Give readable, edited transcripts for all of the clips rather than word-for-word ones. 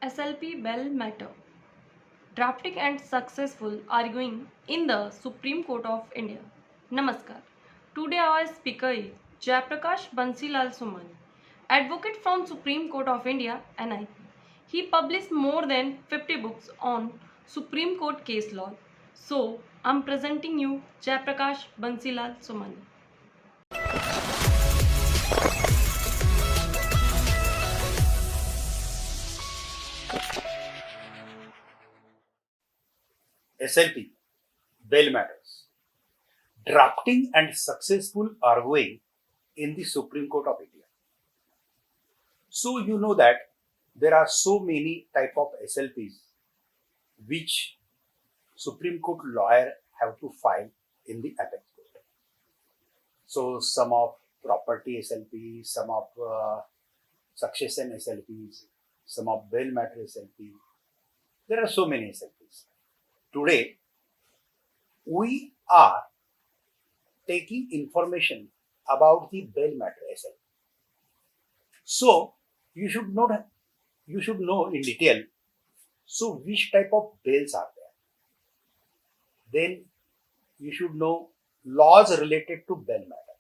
SLP Bell matter. Drafting and successful arguing in the Supreme Court of India. Namaskar. Today our speaker is Jayprakash Somani, advocate from Supreme Court of India (NIP). He published more than 50 books on Supreme Court case law. So I'm presenting you Jayprakash Somani. SLP, bail matters, drafting and successful arguing in the Supreme Court of India. So you know that there are so many type of SLPs which Supreme Court lawyer have to file in the apex court. So some of property SLP, some of succession SLPs, some of bail matter SLP. There are so many SLPs. Today, we are taking information about the bail matter SLP. So you should know in detail. So which type of bails are there? Then you should know laws related to bail matter.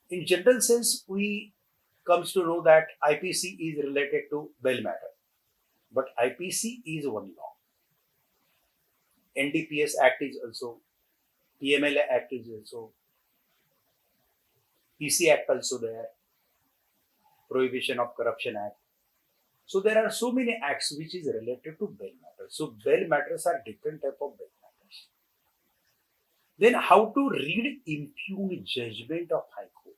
In general sense, we comes to know that IPC is related to bail matter, but IPC is one law. NDPS Act is also, PMLA Act is also, PC Act also there, Prohibition of Corruption Act. So there are so many acts which is related to bail matters. So bail matters are different type of bail matters. Then how to read impugned judgment of High Court.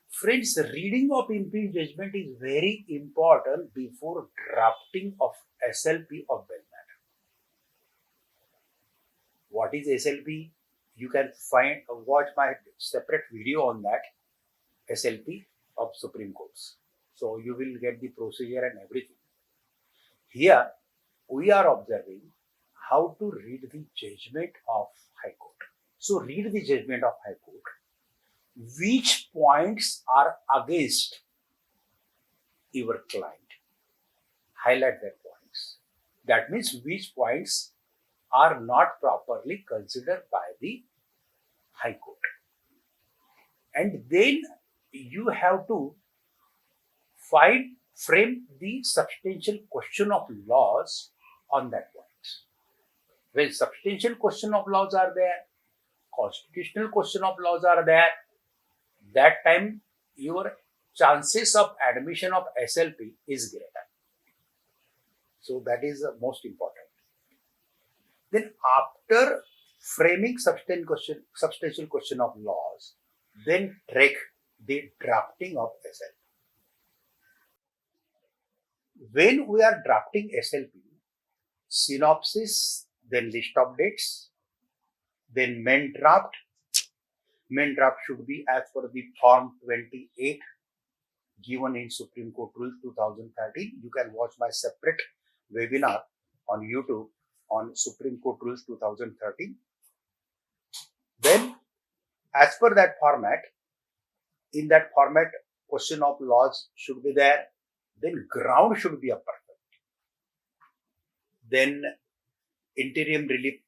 Friends, reading of impugned judgment is very important before drafting of SLP of bail matter. What is SLP? You can watch my separate video on that, SLP of Supreme Courts. So you will get the procedure and everything. Here we are observing how to read the judgment of High Court. So read the judgment of High Court. Which points are against your client? Highlight their points. That means which points are not properly considered by the High Court. And then you have to frame the substantial question of laws on that point. When substantial question of laws are there, constitutional question of laws are there, that time your chances of admission of SLP is greater. So that is the most important. Then after framing substantial question of laws, then track the drafting of SLP. When we are drafting SLP, synopsis, then list of dates, then main draft. Main draft should be as per the Form 28 given in Supreme Court Rules 2013. You can watch my separate webinar on YouTube on Supreme Court Rules 2013. Then, as per that format, in that format, question of laws should be there. Then ground should be a perfect. Then interim relief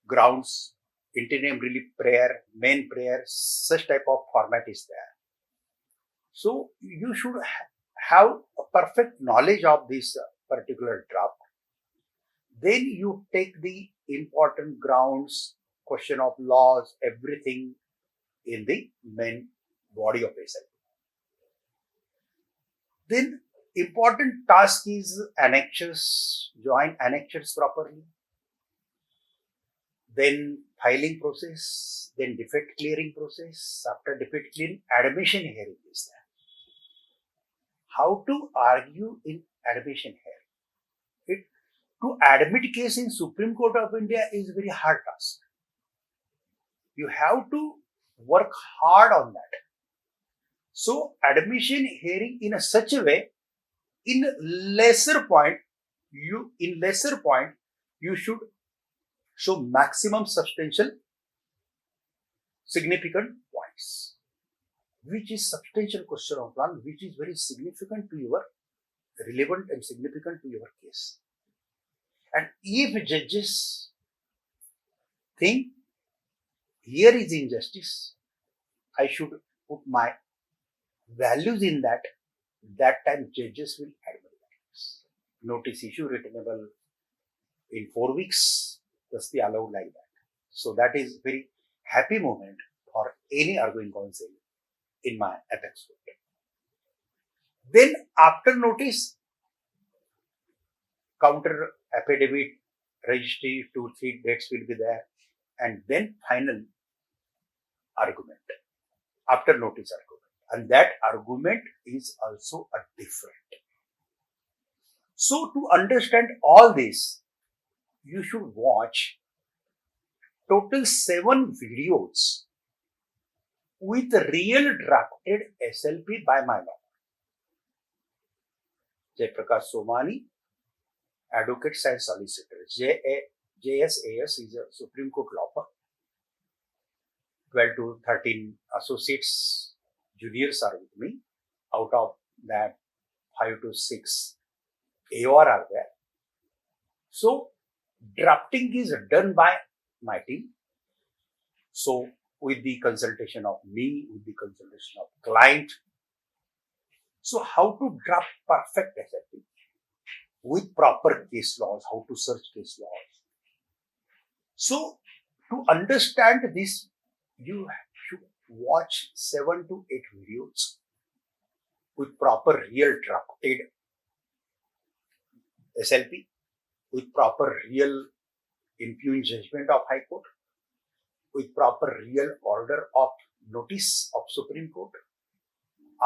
grounds, interim relief prayer, main prayer, such type of format is there. So you should have a perfect knowledge of this particular draft. Then you take the important grounds, question of laws, everything in the main body of SLP. Then important task is annexures, join annexures properly. Then filing process, then defect clearing process. After defect clearing, admission hearing is there. How to argue in admission hearing? To admit case in Supreme Court of India is very hard task. You have to work hard on that. So admission hearing in such a way, in lesser point, you should show maximum substantial significant points, which is substantial question of law, which is very significant to your relevant and significant to your case. And if judges think here is injustice, I should put my values in that, that time judges will admit that. Notice issue returnable in 4 weeks, just be allowed like that. So that is very happy moment for any arguing counsel in my apex court. Then after notice, counter affidavit, registry, 2-3 dates will be there, and then final argument, after notice argument. And that argument is also a different. So to understand all this, you should watch total 7 videos with real drafted SLP by my lawyer, Jayprakash Somani, advocates and solicitors. JSAS is a Supreme Court law firm. 12 to 13 associates, juniors are with me. Out of that, 5 to 6 AOR are there. So drafting is done by my team. So with the consultation of me, with the consultation of client. So how to draft perfect SLP with proper case laws, how to search case laws. So to understand this, you should watch 7 to 8 videos with proper real drafted SLP, with proper real impugned judgment of High Court, with proper real order of notice of Supreme Court,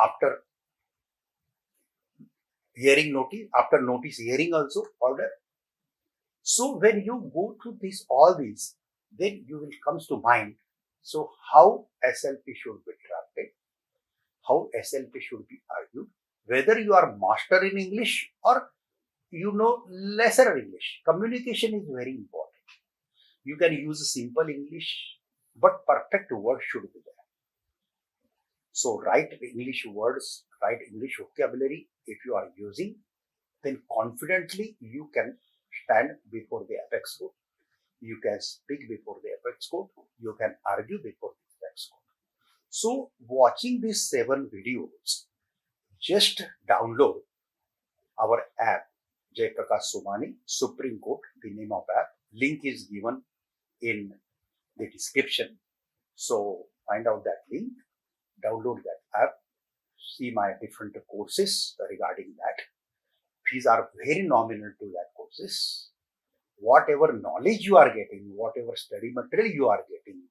after hearing notice, after notice hearing also order. So when you go through this, all these, then you will comes to mind. So how SLP should be drafted, how SLP should be argued, whether you are master in English or you know lesser English. Communication is very important. You can use simple English, but perfect words should be there. So write English words, write English vocabulary. If you are using, then confidently you can stand before the apex court. You can speak before the apex court. You can argue before the apex court. So watching these 7 videos, just download our app, Jayprakash Somani, Supreme Court, the name of app. Link is given in the description. So find out that link, download that app, see my different courses regarding that. Fees are very nominal to that courses. Whatever knowledge you are getting, whatever study material you are getting,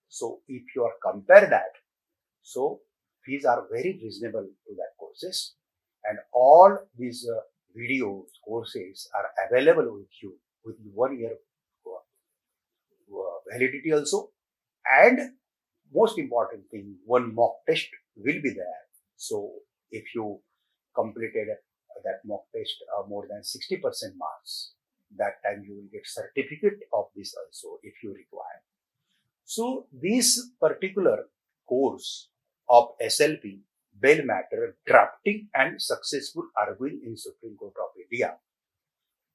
so if you are compare that, so fees are very reasonable to that courses, and all these videos, courses are available with you with 1 year validity also, and most important thing, 1 mock test will be there. So if you completed that mock test more than 60% marks, that time you will get certificate of this also if you require. So this particular course of SLP, bail matter, drafting and successful arguing in Supreme Court of India,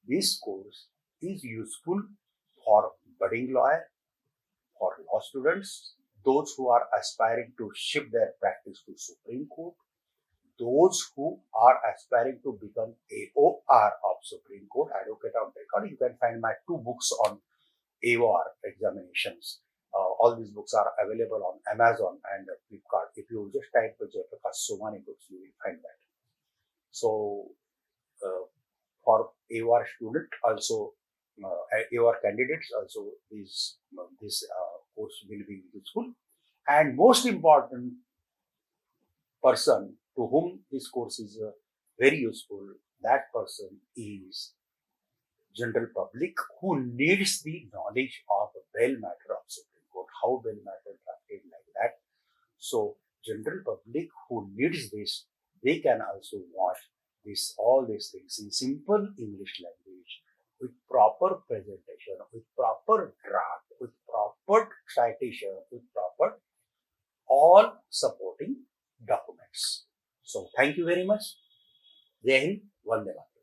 this course is useful for budding lawyer, for law students, those who are aspiring to shift their practice to Supreme Court, those who are aspiring to become AOR of Supreme Court, Advocate on Record. You can find my 2 books on AOR examinations. All these books are available on Amazon and Flipkart. If you just type Jayprakash Somani books, you will find that. So for AOR student also, AOR candidates also, this course will be useful. And most important person to whom this course is very useful, that person is general public who needs the knowledge of bail matter of Supreme Court, how bail matter drafted like that. So general public who needs this, they can also watch this, all these things in simple English language, with proper presentation, with proper draft, with proper citation, with proper all supporting documents. So thank you very much. Jai Hind, Vande Mataram.